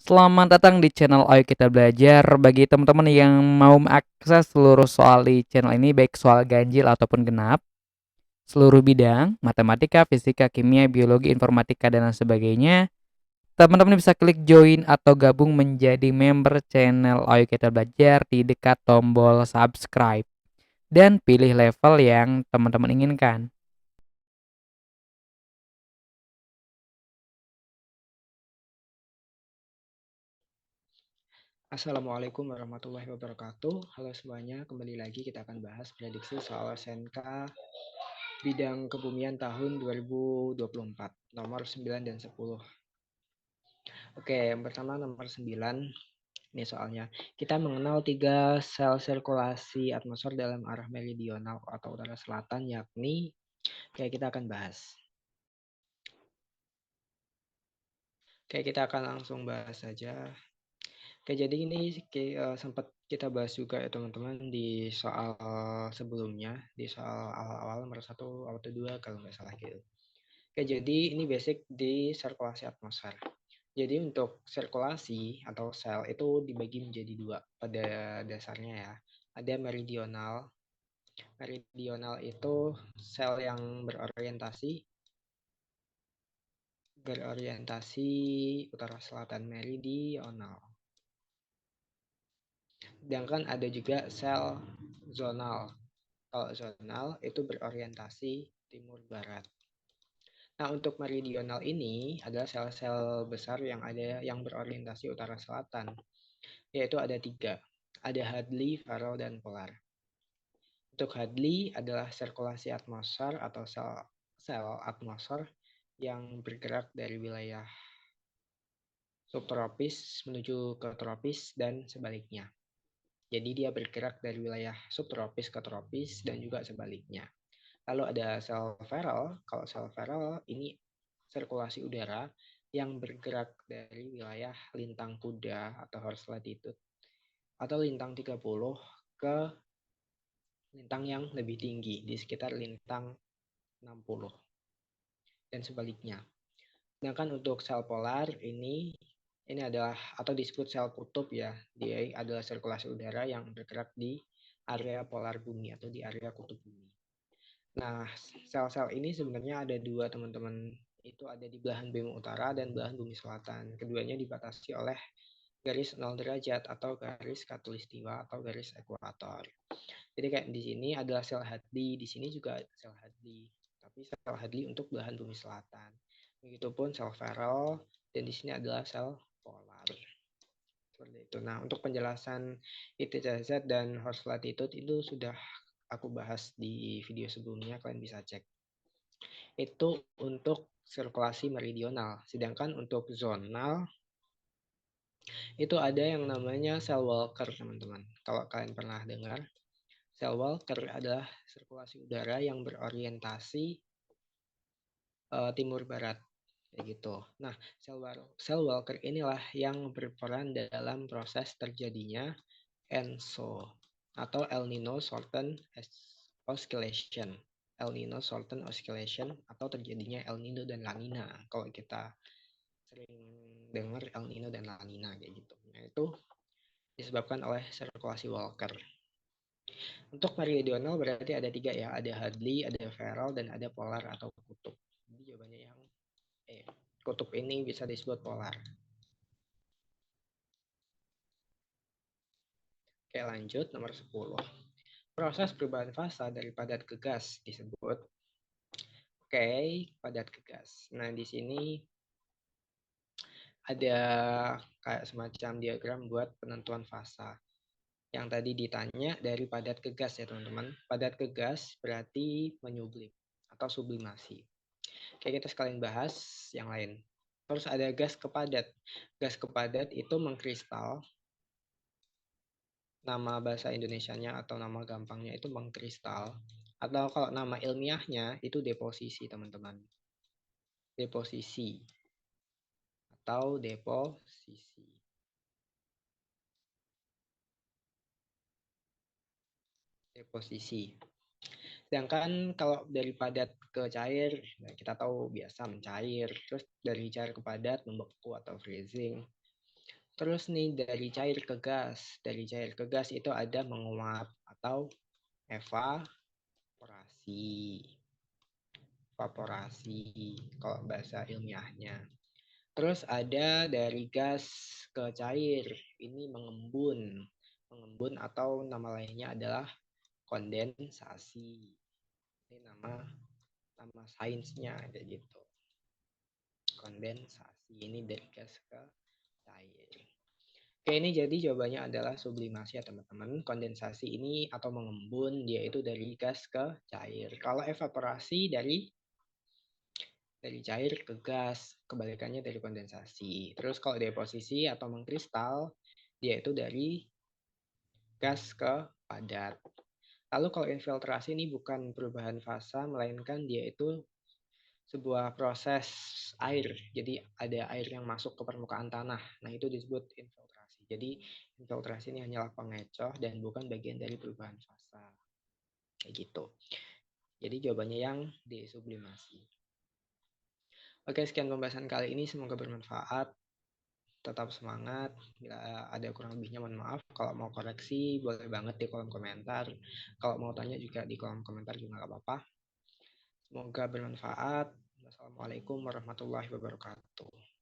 Selamat datang di channel Ayo Kita Belajar. Bagi teman-teman yang mau mengakses seluruh soal di channel ini, baik soal ganjil ataupun genap, seluruh bidang, matematika, fisika, kimia, biologi, informatika, dan lain sebagainya, teman-teman bisa klik join atau gabung menjadi member channel Ayo Kita Belajar di dekat tombol subscribe. Dan pilih level yang teman-teman inginkan. Assalamualaikum warahmatullahi wabarakatuh. Halo semuanya, kembali lagi kita akan bahas prediksi soal SNK bidang kebumian tahun 2024, nomor 9 dan 10. Oke, yang pertama nomor 9, ini soalnya. Kita mengenal tiga sel sirkulasi atmosfer dalam arah meridional atau utara selatan, yakni, kayak kita akan bahas. Oke, kita akan langsung bahas saja. Oke, jadi ini sempat kita bahas juga ya teman-teman di soal sebelumnya, di soal awal-awal nomor 1, auto 2 kalau nggak salah gitu. Oke, jadi ini basic di sirkulasi atmosfer. Jadi untuk sirkulasi atau sel itu dibagi menjadi dua pada dasarnya ya. Ada meridional. Meridional itu sel yang berorientasi utara selatan meridional. Sedangkan ada juga sel zonal. Kalau zonal itu berorientasi timur barat. Nah, untuk meridional ini adalah sel-sel besar yang berorientasi utara selatan, yaitu ada tiga. Ada Hadley, Farrell, dan Polar. Untuk Hadley adalah sirkulasi atmosfer atau sel atmosfer yang bergerak dari wilayah subtropis menuju ke tropis dan sebaliknya. Jadi dia bergerak dari wilayah subtropis ke tropis dan juga sebaliknya. Lalu ada sel Farrell. Kalau sel Farrell ini sirkulasi udara yang bergerak dari wilayah lintang kuda atau horse latitude atau lintang 30 ke lintang yang lebih tinggi di sekitar lintang 60 dan sebaliknya. Sedangkan untuk sel polar ini adalah atau disebut sel kutub ya. Dia adalah sirkulasi udara yang bergerak di area polar bumi atau di area kutub bumi. Nah, sel-sel ini sebenarnya ada dua teman-teman. Itu ada di belahan bumi utara dan belahan bumi selatan. Keduanya dibatasi oleh garis 0 derajat atau garis khatulistiwa atau garis ekuator. Jadi kayak di sini adalah sel Hadley, di sini juga sel Hadley. Tapi sel Hadley untuk belahan bumi selatan. Begitupun sel Farrell dan di sini adalah sel polar. Seperti itu. Nah, untuk penjelasan ITCZ dan horse latitude itu sudah aku bahas di video sebelumnya, kalian bisa cek. Itu untuk sirkulasi meridional. Sedangkan untuk zonal itu ada yang namanya sel Walker, teman-teman. Kalau kalian pernah dengar, sel Walker adalah sirkulasi udara yang berorientasi timur barat kayak gitu. Nah, sel Walker inilah yang berperan dalam proses terjadinya ENSO atau El Nino Shorten Oscillation. El Nino Shorten Oscillation atau terjadinya El Nino dan La Nina. Kalau kita sering dengar El Nino dan La Nina kayak gitu. Nah, itu disebabkan oleh sirkulasi Walker. Untuk meridional berarti ada tiga ya, ada Hadley, ada Farrell, dan ada polar atau kutub. Jadi jawabannya yang kutub ini bisa disebut polar. Oke, lanjut nomor 10. Proses perubahan fasa dari padat ke gas disebut padat ke gas. Nah, di sini ada kayak semacam diagram buat penentuan fasa. Yang tadi ditanya dari padat ke gas ya teman-teman. Padat ke gas berarti menyublim atau sublimasi. Oke, kita sekalian bahas yang lain. Terus ada gas kepadat. Gas kepadat itu mengkristal. Nama bahasa Indonesianya atau nama gampangnya itu mengkristal. Atau kalau nama ilmiahnya itu deposisi, teman-teman. Deposisi atau deposisi. Deposisi. Sedangkan kalau dari padat ke cair, nah kita tahu biasa mencair. Terus dari cair ke padat membeku atau freezing. Terus nih dari cair ke gas. Dari cair ke gas itu ada menguap atau evaporasi. Evaporasi kalau bahasa ilmiahnya. Terus ada dari gas ke cair. Ini mengembun. Mengembun atau nama lainnya adalah kondensasi. Ini nama sainsnya kayak gitu. Kondensasi ini dari gas ke cair. Oke, ini jadi jawabannya adalah sublimasi ya teman-teman. Kondensasi ini atau mengembun dia itu dari gas ke cair. Kalau evaporasi dari cair ke gas, kebalikannya dari kondensasi. Terus kalau deposisi atau mengkristal, dia itu dari gas ke padat. Lalu kalau infiltrasi ini bukan perubahan fasa, melainkan dia itu sebuah proses air. Jadi ada air yang masuk ke permukaan tanah. Nah, itu disebut infiltrasi. Jadi infiltrasi ini hanyalah pengecoh dan bukan bagian dari perubahan fasa. Kayak gitu. Jadi jawabannya yang D, sublimasi. Oke, sekian pembahasan kali ini. Semoga bermanfaat. Tetap semangat. Bila ada kurang lebihnya mohon maaf. Kalau mau koreksi boleh banget di kolom komentar. Kalau mau tanya juga di kolom komentar juga nggak apa-apa. Semoga bermanfaat. Wassalamualaikum warahmatullahi wabarakatuh.